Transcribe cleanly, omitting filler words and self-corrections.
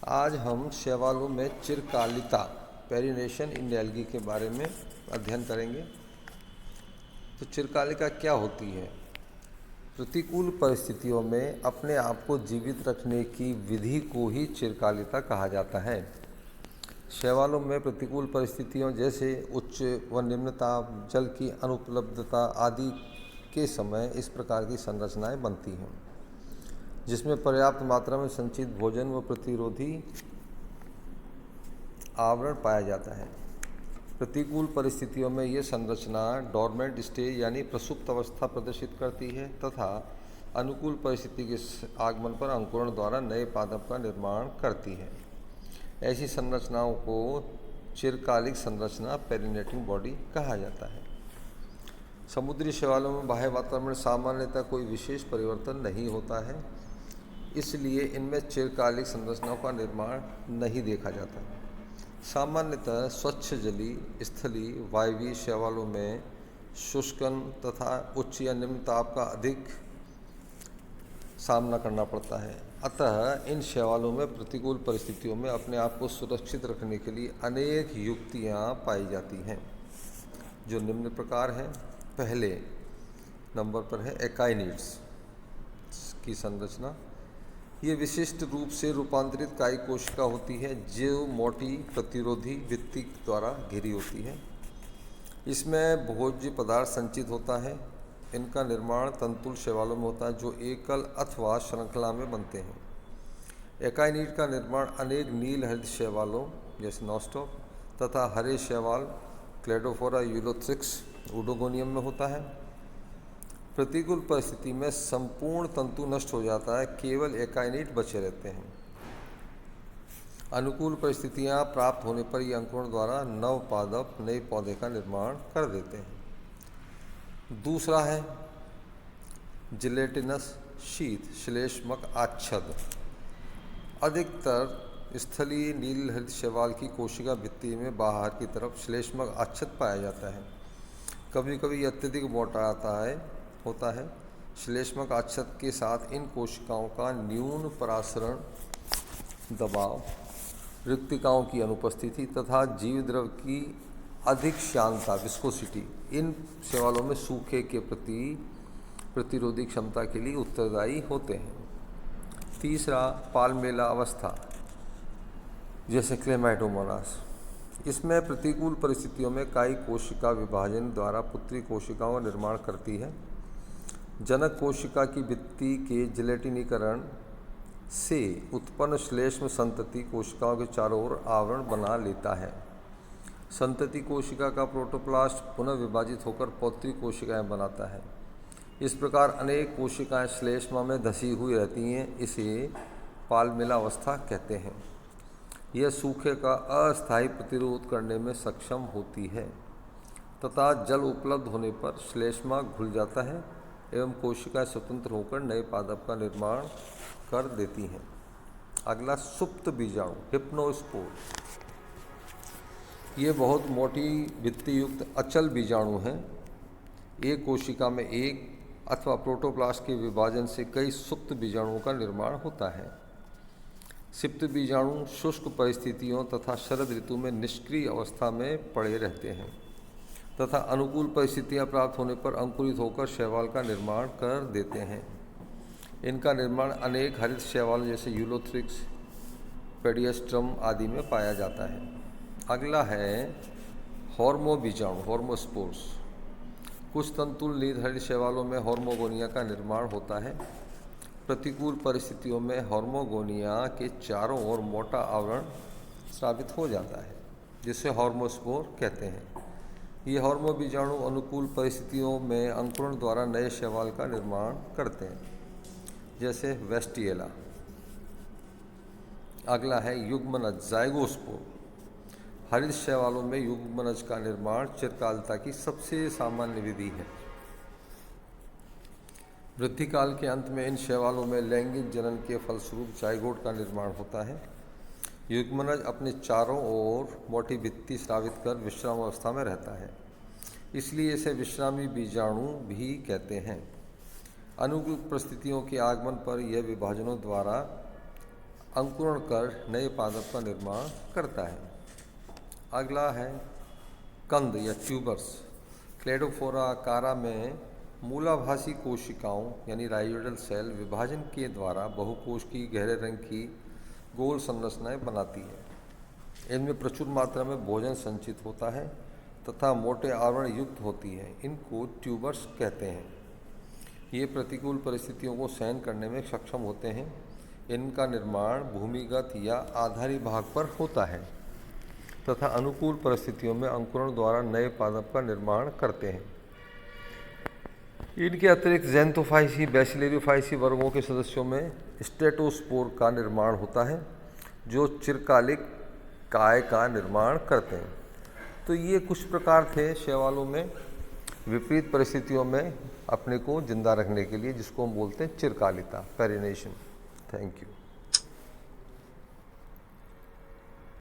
आज हम शैवालों में चिरकालिता पेरिनेशन इन एल्गी के बारे में अध्ययन करेंगे। तो चिरकालिका क्या होती है? प्रतिकूल परिस्थितियों में अपने आप को जीवित रखने की विधि को ही चिरकालिता कहा जाता है। शैवालों में प्रतिकूल परिस्थितियों जैसे उच्च व निम्न ताप, जल की अनुपलब्धता आदि के समय इस प्रकार की संरचनाएं बनती हैं, जिसमें पर्याप्त मात्रा में संचित भोजन व प्रतिरोधी आवरण पाया जाता है। प्रतिकूल परिस्थितियों में ये संरचना डोरमेंट स्टेज यानी प्रसुप्त अवस्था प्रदर्शित करती है तथा अनुकूल परिस्थिति के आगमन पर अंकुरण द्वारा नए पादप का निर्माण करती है। ऐसी संरचनाओं को चिरकालिक संरचना पेरिनेटिंग बॉडी कहा जाता है। समुद्री शैवालों में बाह्य वातावरण में सामान्यतः कोई विशेष परिवर्तन नहीं होता है, इसलिए इनमें चिरकालिक संरचनाओं का निर्माण नहीं देखा जाता। सामान्यतः स्वच्छ जली, स्थलीय, वायवीय शैवालों में शुष्कन तथा उच्च या निम्न ताप का अधिक सामना करना पड़ता है। अतः इन शैवालों में प्रतिकूल परिस्थितियों में अपने आप को सुरक्षित रखने के लिए अनेक युक्तियाँ पाई जाती हैं, जो निम्न प्रकार हैं। पहले नंबर पर है एकाइनिड्स की संरचना। ये विशिष्ट रूप से रूपांतरित कायिक कोशिका होती है जो मोटी प्रतिरोधी भित्ति द्वारा घिरी होती है। इसमें भोज्य पदार्थ संचित होता है। इनका निर्माण तंतुल शैवालों में होता है जो एकल अथवा श्रृंखला में बनते हैं। एकाइनिड का निर्माण अनेक नील हरित शैवालों जैसे नॉस्टॉक तथा हरे शैवाल क्लेडोफोरा यूलोथ्रिक्स ऊडोगोनियम में होता है। प्रतिकूल परिस्थिति में संपूर्ण तंतु नष्ट हो जाता है, केवल एकाइनिड बचे रहते हैं। अनुकूल परिस्थितियां प्राप्त होने पर ये अंकुरण द्वारा नव पादप नए पौधे का निर्माण कर देते हैं। दूसरा है जिलेटिनस शीत श्लेष्मक आच्छद। अधिकतर स्थलीय नील हरित शैवाल की कोशिका भित्ति में बाहर की तरफ श्लेष्मक आच्छद पाया जाता है। कभी कभी अत्यधिक मोटा होता है। श्लेष्मक आच्छद के साथ इन कोशिकाओं का न्यून परासरण दबाव, रिक्तिकाओं की अनुपस्थिति तथा जीव द्रव की अधिक श्यानता विस्कोसिटी इन शैवालों में सूखे के प्रति प्रतिरोधी क्षमता के लिए उत्तरदायी होते हैं। तीसरा पाल्मेला अवस्था जैसे क्लेमाइडोमोनास। इसमें प्रतिकूल परिस्थितियों में कायिक कोशिका विभाजन द्वारा पुत्री कोशिकाओं का निर्माण करती है। जनक कोशिका की भित्ति के जिलेटिनीकरण से उत्पन्न श्लेष्म संतति कोशिकाओं के चारों ओर आवरण बना लेता है। संतति कोशिका का प्रोटोप्लास्ट पुनः विभाजित होकर पौत्री कोशिकाएं बनाता है। इस प्रकार अनेक कोशिकाएं श्लेष्मा में धसी हुई रहती हैं। इसे पाल्मेला अवस्था कहते हैं। यह सूखे का अस्थायी प्रतिरोध करने में सक्षम होती है तथा जल उपलब्ध होने पर श्लेष्मा घुल जाता है एवं कोशिकाएं स्वतंत्र होकर नए पादप का निर्माण कर देती हैं। अगला सुप्त बीजाणु हिप्नोस्पोर। ये बहुत मोटी भित्ति युक्त अचल बीजाणु हैं। एक कोशिका में एक अथवा प्रोटोप्लास्ट के विभाजन से कई सुप्त बीजाणुओं का निर्माण होता है। सिप्त बीजाणु शुष्क परिस्थितियों तथा शरद ऋतु में निष्क्रिय अवस्था में पड़े रहते हैं तथा अनुकूल परिस्थितियां प्राप्त होने पर अंकुरित होकर शैवाल का निर्माण कर देते हैं। इनका निर्माण अनेक हरित शैवाल जैसे यूलोथ्रिक्स, पेडियस्ट्रम आदि में पाया जाता है। अगला है हॉर्मो बीजाणु हॉर्मोस्पोर्स। कुछ तंतुल नील हरित शैवालों में हॉर्मोगोनिया का निर्माण होता है। प्रतिकूल परिस्थितियों में हॉर्मोगोनिया के चारों ओर मोटा आवरण स्रावित हो जाता है, जिसे हॉर्मोस्पोर कहते हैं। ये हॉर्मो बीजाणु अनुकूल परिस्थितियों में अंकुरण द्वारा नए शैवाल का निर्माण करते हैं, जैसे वेस्टिएला। अगला है युग्मनज जाइगोस्पोर। हरित शैवालों में युग्मनज का निर्माण चिरकालिता की सबसे सामान्य विधि है। वृद्धि काल के अंत में इन शैवालों में लैंगिक जनन के फलस्वरूप जाइगोट का निर्माण होता है। युग्मनज अपने चारों ओर मोटी भित्ति स्रावित कर विश्राम अवस्था में रहता है, इसलिए इसे विश्रामी बीजाणु भी कहते हैं। अनुकूल परिस्थितियों के आगमन पर यह विभाजनों द्वारा अंकुरण कर नए पादप का निर्माण करता है। अगला है कंद या ट्यूबर्स। क्लेडोफोरा कारा में मूलाभासी कोशिकाओं यानी राइजोइडल सेल विभाजन के द्वारा बहुकोश की गहरे रंग की गोल संरचनाएं बनाती है। इनमें प्रचुर मात्रा में भोजन संचित होता है तथा मोटे आवरण युक्त होती है। इनको ट्यूबर्स कहते हैं। ये प्रतिकूल परिस्थितियों को सहन करने में सक्षम होते हैं। इनका निर्माण भूमिगत या आधारी भाग पर होता है तथा अनुकूल परिस्थितियों में अंकुरण द्वारा नए पादप का निर्माण करते हैं। इनके अतिरिक्त ज़ैंथोफाइसी, बैसिलेरियोफाइसी वर्गों के सदस्यों में स्टेटोस्पोर का निर्माण होता है जो चिरकालिक काय का निर्माण करते हैं। तो ये कुछ प्रकार थे शैवालों में विपरीत परिस्थितियों में अपने को जिंदा रखने के लिए, जिसको हम बोलते हैं चिरकालिता, पेरिनेशन। Thank you.